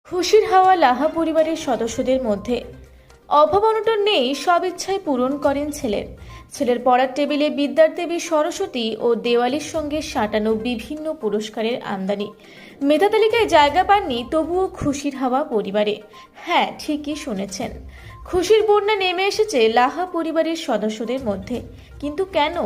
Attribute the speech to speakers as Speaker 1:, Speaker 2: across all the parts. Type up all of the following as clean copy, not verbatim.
Speaker 1: খুশির হাওয়া লাহা পরিবারের সদস্যদের মধ্যে। অভাব অনটন নেই, সব ইচ্ছাই পূরণ করেন ছেলের পড়ার টেবিলে বিদ্যার দেবী সরস্বতী ও দেওয়ালির সঙ্গে সাঁটানো বিভিন্ন পুরস্কারের আমদানি। মেধা তালিকায় জায়গা পাননি, তবুও খুশির হাওয়া পরিবারে। হ্যাঁ, ঠিকই শুনেছেন, খুশির বন্যা নেমে এসেছে লাহা পরিবারের সদস্যদের মধ্যে। কিন্তু কেন?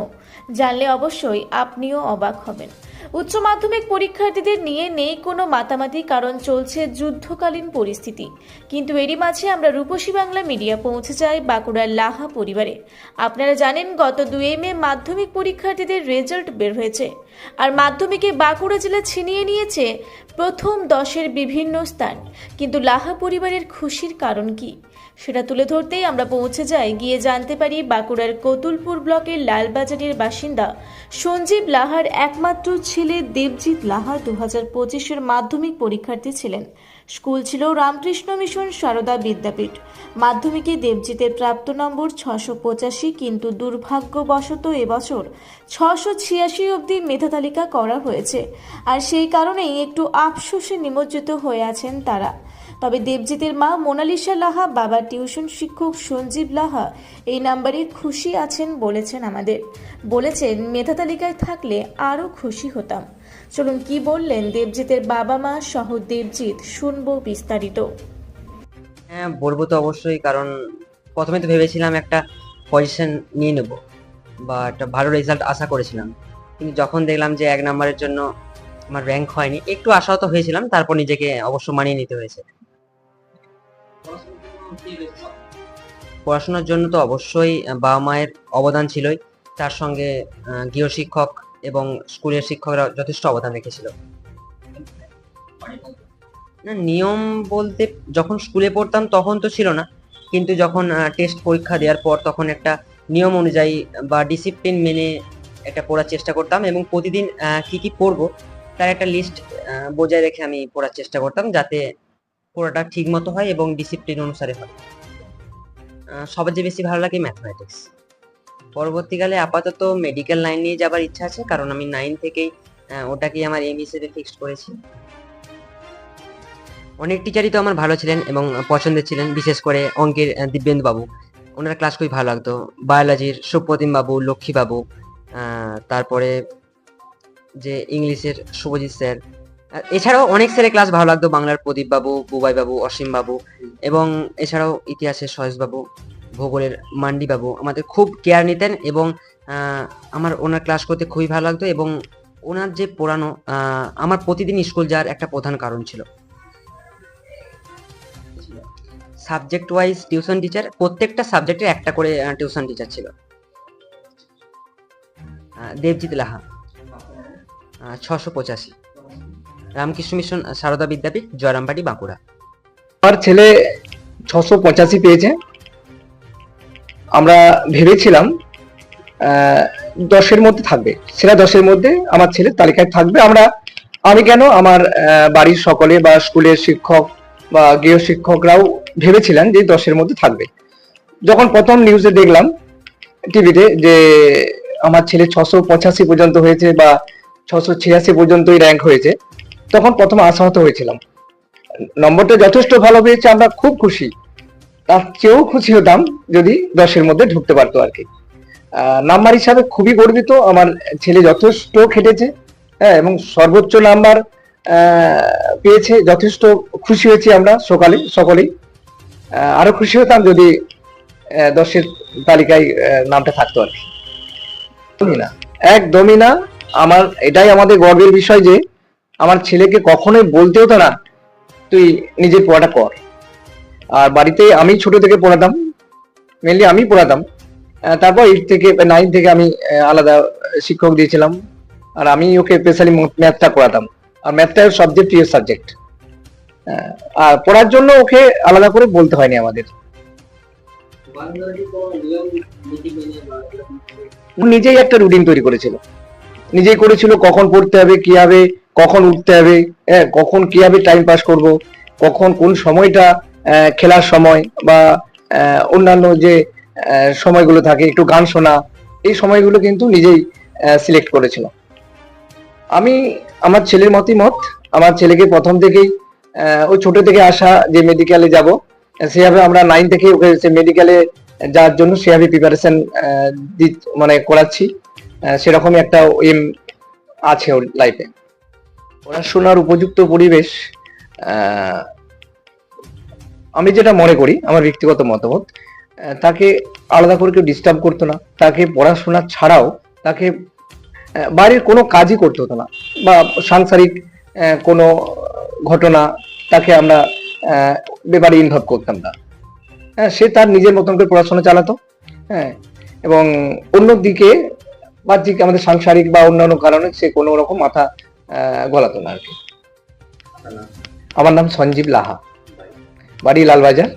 Speaker 1: জানলে অবশ্যই আপনিও অবাক হবেন। উচ্চ মাধ্যমিক পরীক্ষার্থীদের নিয়ে নেই কোনো মাতামাতি, কারণ চলছে যুদ্ধকালীন পরিস্থিতি। কিন্তু এরই মাঝে আমরা রূপসী বাংলা মিডিয়া পৌঁছে যাই বাঁকুড়ার লাহা পরিবারে। আপনারা জানেন, গত 2 মে মাধ্যমিক পরীক্ষার্থীদের রেজাল্ট বের হয়েছে, আর মাধ্যমিকে বাঁকুড়া জেলা ছিনিয়ে নিয়েছে প্রথম 10-এর বিভিন্ন স্থান। কিন্তু লাহা পরিবারের খুশির কারণ কি, সেটা তুলে ধরতেই আমরা পৌঁছে যাই। গিয়ে জানতে পারি, বাঁকুড়ার কতুলপুর ব্লকের লালবাজারের বাসিন্দা সঞ্জীব লাহার একমাত্র ছেলে দেবজিৎ লাহা 2025-এর মাধ্যমিক পরীক্ষার্থী ছিলেন। স্কুল ছিল রামকৃষ্ণ মিশন সারদা বিদ্যাপীঠ। মাধ্যমিকে দেবজিতের প্রাপ্ত নম্বর 685, কিন্তু দুর্ভাগ্যবশত এবছর 686 অবধি মেধা তালিকা করা হয়েছে, আর সেই কারণেই একটু আফসোসে নিমজ্জিত হয়ে আছেন তারা। তবে দেবজিতের মা মোনালিসা লাহা, বাবা টিউশন শিক্ষক সঞ্জীব লাহা এই নাম্বারে খুশি আছেন বলেছেন আমাদের। বলেছেন, মেধা তালিকায় থাকলে আরও খুশি হতাম। চলুন কি বললেন দেবজিতের বাবা মা সহ দেবজিৎ, শুনবো বিস্তারিত।
Speaker 2: হ্যাঁ, বলবো তো অবশ্যই, কারণ প্রথমে তো ভেবেছিলাম একটা পজিশন নিয়ে নেব বা একটা ভালো রেজাল্ট আশা করেছিলাম, কিন্তু যখন দেখলাম যে 1 নম্বরের জন্য আমার র্যাঙ্ক হয়নি, একটু আশাহত হয়েছিলাম। তারপর নিজেকে অবশ্য মানিয়ে নিতে হয়েছে। পড়াশোনার জন্য তো অবশ্যই বাবা মায়ের অবদান ছিলই, তার সঙ্গে গৃহশিক্ষক এবং স্কুলের শিক্ষকরা যথেষ্ট অবদান রেখেছিল। না, নিয়ম বলতে যখন স্কুলে পড়তাম তখন তো ছিল না, কিন্তু যখন টেস্ট পরীক্ষা দেওয়ার পর তখন একটা নিয়ম অনুযায়ী বা ডিসিপ্লিন মেনে একটা পড়ার চেষ্টা করতাম, এবং প্রতিদিন কি কি পড়বো তার একটা লিস্ট বজায় রেখে আমি পড়ার চেষ্টা করতাম, যাতে পড়াটা ঠিক মতো হয় এবং ডিসিপ্লিন অনুসারে হয়। সবার যে বেশি ভালো লাগে ম্যাথমেটিক্স। পরবর্তীকালে আপাতত মেডিকেল লাইন নিয়ে যাবার ইচ্ছা আছে, কারণ আমি 9 থেকেই ওটাকেই আমার এম হিসেবে ফিক্সড করেছি। অনেক টিচারই তো আমার ভালো ছিলেন এবং পছন্দের ছিলেন, বিশেষ করে অঙ্কের দিব্যেন্দু বাবু, ওনার ক্লাস খুবই ভালো লাগতো। বায়োলজির সুপ্রতিম বাবু, লক্ষ্মী বাবু, তারপরে যে ইংলিশের শুভজিৎ স্যার, এছাড়াও অনেক স্যারের ক্লাস ভালো লাগতো। বাংলার প্রদীপ বাবু, বুবাই বাবু, অসীম বাবু, এবং এছাড়াও ইতিহাসের সহেশ বাবু, ভূগোলের মান্ডি বাবু আমাদের খুব কেয়ার নিতেন, এবং আমার ওনার ক্লাস করতে খুবই ভালো লাগতো। এবং ওনার যে পড়ানো, আমার প্রতিদিন স্কুল যাওয়ার একটা প্রধান কারণ ছিল। সাবজেক্ট ওয়াইজ টিউশন টিচার, প্রত্যেকটা সাবজেক্টের একটা করে টিউশন টিচার ছিল। দেবজিৎ লাহা 685, রামকৃষ্ণ মিশন সারদা বিদ্যাপীঠ, জয়রামবাটি, বাঁকুড়া।
Speaker 3: আমার ছেলে 685 পেয়েছে। আমরা ভেবেছিলাম 10-এর মধ্যে থাকবে, সেরা 10-এর মধ্যে আমার ছেলের তালিকায় থাকবে। আমি কেন, আমার বাড়ির সকলে বা স্কুলের শিক্ষক বা গৃহ শিক্ষকরাও ভেবেছিলেন যে 10-এর মধ্যে থাকবে। যখন প্রথম নিউজে দেখলাম টিভিতে যে আমার ছেলে 685 পর্যন্ত হয়েছে বা 686 পর্যন্তই র্যাঙ্ক হয়েছে, তখন প্রথম আশাহত হয়েছিলাম। নম্বরটা যথেষ্ট ভালো পেয়েছে, আমরা খুব খুশি। তার চেয়েও খুশি হতাম যদি 10-এর মধ্যে ঢুকতে পারতো আর কি। নাম্বার হিসাবে খুবই গর্বিত, আমার ছেলে যথেষ্ট খেটেছে, হ্যাঁ, এবং সর্বোচ্চ নাম্বার পেয়েছে। যথেষ্ট খুশি হয়েছি আমরা সকলেই। আরো খুশি হতাম যদি 10-এর তালিকায় নামটা থাকতো আর কি। একদমই না। এটাই আমাদের গর্বের বিষয় যে আমার ছেলেকে কখনোই বলতে হতো না তুই নিজের পড়াটা কর। আর বাড়িতে আমি ছোট থেকে পড়াতাম, মেনলি আমি পড়াতাম। তারপর 8 থেকে 9 থেকে আমি আলাদা শিক্ষক দিয়েছিলাম, আর আমি ওকে স্পেশালি ম্যাথটা পড়াতাম। আর ম্যাথটা সবচেয়ে প্রিয় সাবজেক্ট। আর পড়ার জন্য ওকে আলাদা করে বলতে হয়নি আমাদের। নিজেই একটা রুটিন তৈরি করেছিল, নিজেই করেছিল কখন পড়তে হবে, কি হবে, কখন উঠতে হবে, কখন কিভাবে টাইম পাস করব, কখন কোন সময়টা খেলার সময় বা অন্যান্য যে সময়গুলো থাকে, একটু গান শোনা, এই সময়গুলো কিন্তু নিজেই সিলেক্ট করেছিল। আমি আমার ছেলের মত, আমার ছেলেকে প্রথম থেকেই ওই ছোট থেকে আসা যে মেডিকেলে যাব, সেভাবে আমরা 9 থেকে ওকে মেডিকেলে যাওয়ার জন্য সেভাবে প্রিপারেশন মানে করাচ্ছি। সেরকমই একটা এম আছে ওর লাইফে। পড়াশোনার উপযুক্ত পরিবেশ, আমি যেটা মনে করি, আমার ব্যক্তিগত মতামত, তাকে আলাদা করে কেউ ডিস্টার্ব করতো না, তাকে পড়াশোনা ছাড়াও তাকে বাইরের কোনো কাজই করতে হতো না, বা সাংসারিক কোনো ঘটনা তাকে আমরা ব্যাপারে ইনভলভ করতাম না। হ্যাঁ, সে তার নিজের মতন করে পড়াশোনা চালাতো। হ্যাঁ, এবং অন্যদিকে বাহ্যিক আমাদের সাংসারিক বা অন্যান্য কারণে সে কোনো রকম মাথা গলাতো না আর কি। আমার নাম সঞ্জীব লাহা, বাড়ি লালবাজার।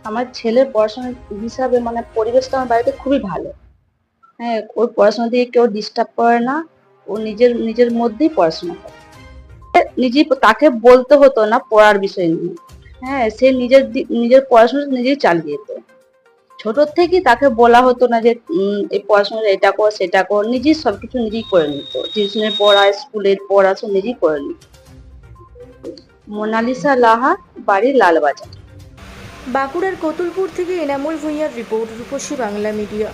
Speaker 4: আমার ছেলের পড়াশোনার হিসাবে মানে পরিবেশটা আমার বাড়িতে খুবই ভালো। হ্যাঁ, ওর পড়াশোনা দিয়ে কেউ ডিস্টার্ব করে না, ও নিজের নিজের মধ্যেই পড়াশোনা করে। নিজেই তাকে বলতে হতো না পড়ার বিষয় নিয়ে। হ্যাঁ, সে নিজের পড়াশোনা নিজেই চালিয়ে যেত। ছোট থেকেই তাকে বলা হতো না যে এই পড়াশোনা এটা কর সেটা কর, নিজেই সবকিছু নিজেই করে নিত। টিউশনের পড়া, স্কুলের পড়া সব নিজেই করে নিত। মোনালিসা লাহা, বাড়ি লালবাজার।
Speaker 1: বাঁকুড়ার কতুলপুর থেকে এনামুল ভূঁইয়ার রিপোর্ট, রূপসী বাংলা মিডিয়া।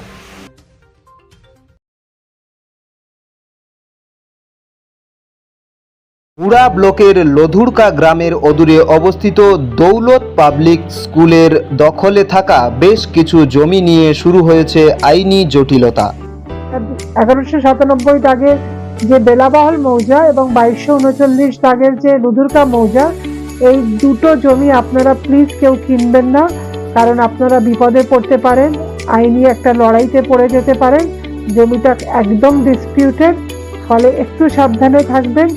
Speaker 5: পুরা ব্লকের লধুরকা গ্রামের অদূরে অবস্থিত দৌলত পাবলিক স্কুলের দখলে থাকা বেশ কিছু জমি নিয়ে শুরু হয়েছে আইনি জটিলতা।
Speaker 6: 1197 দাগের যে বেলাবাহল মৌজা এবং 2239 দাগের যে লুধুরকা মৌজা, এই দুটো জমি আপনারা প্লিজ কেউ কিনবেন না, কারণ আপনারা বিপদে পড়তে পারেন, আইনি একটা লড়াইতে পড়ে যেতে পারেন। জমিটা একদম ডিসপিউটেড, ফলে একটু সাবধানে থাকবেন।